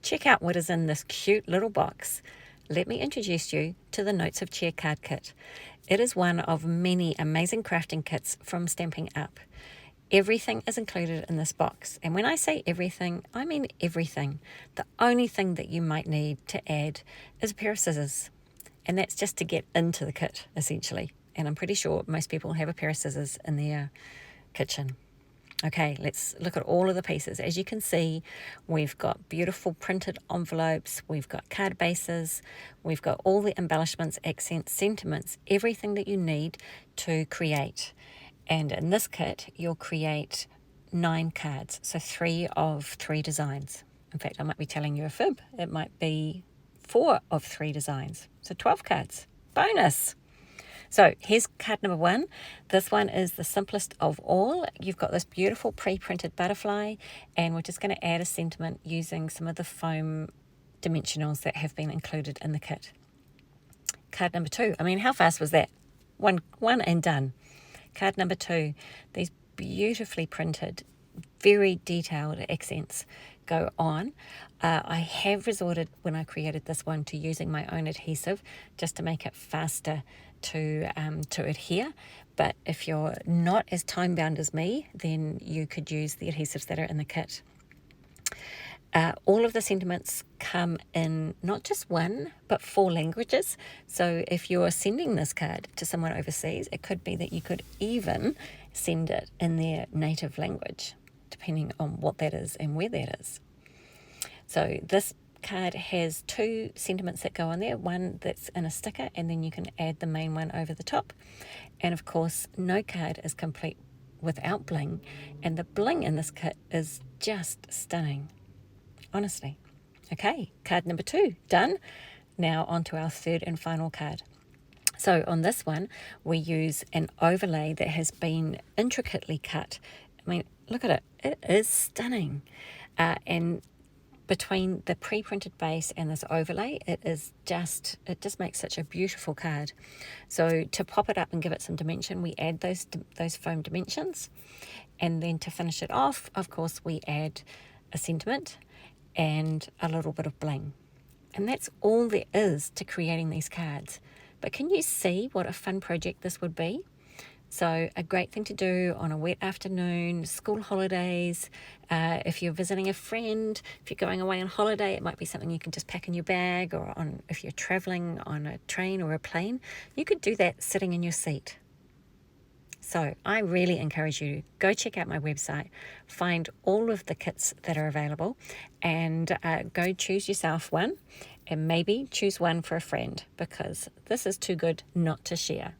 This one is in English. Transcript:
check out what is in this cute little box. Let me introduce you to the Notes of Cheer card kit. It is one of many amazing crafting kits from Stampin' Up. Everything is included in this box, and when I say everything, I mean everything. The only thing that you might need to add is a pair of scissors, and that's just to get into the kit, essentially. And I'm pretty sure most people have a pair of scissors in their kitchen. Okay, let's look at all of the pieces. As you can see, we've got beautiful printed envelopes, we've got card bases, we've got all the embellishments, accents, sentiments, everything that you need to create. And in this kit, you'll create 9 cards, so 3 of 3 designs. In fact, I might be telling you a fib. It might be 4 of 3 designs, so 12 cards. Bonus! So here's card number 1. This one is the simplest of all. You've got this beautiful pre-printed butterfly, and we're just going to add a sentiment using some of the foam dimensionals that have been included in the kit. Card number 2. I mean, how fast was that? One and done. Card number 2. These beautifully printed, very detailed accents go on. I have resorted, when I created this one, to using my own adhesive just to make it faster to adhere. But if you're not as time bound as me, then you could use the adhesives that are in the kit. All of the sentiments come in not just 1 but 4 languages. So if you're sending this card to someone overseas, it could be that you could even send it in their native language, depending on what that is and where that is. So this card has 2 sentiments that go on there, one that's in a sticker, and then you can add the main one over the top. And of course, no card is complete without bling, and the bling in this kit is just stunning, honestly. Okay, card number 2 done. Now on to our 3rd and final card. So on this one, we use an overlay that has been intricately cut. I mean, look at it. It is stunning. And between the pre-printed base and this overlay, it just makes such a beautiful card. So to pop it up and give it some dimension, we add those foam dimensions. And then to finish it off, of course, we add a sentiment and a little bit of bling. And that's all there is to creating these cards. But can you see what a fun project this would be? So a great thing to do on a wet afternoon, school holidays, if you're visiting a friend, if you're going away on holiday, it might be something you can just pack in your bag, or if you're traveling on a train or a plane, you could do that sitting in your seat. So I really encourage you to go check out my website, find all of the kits that are available, and go choose yourself one, and maybe choose one for a friend, because this is too good not to share.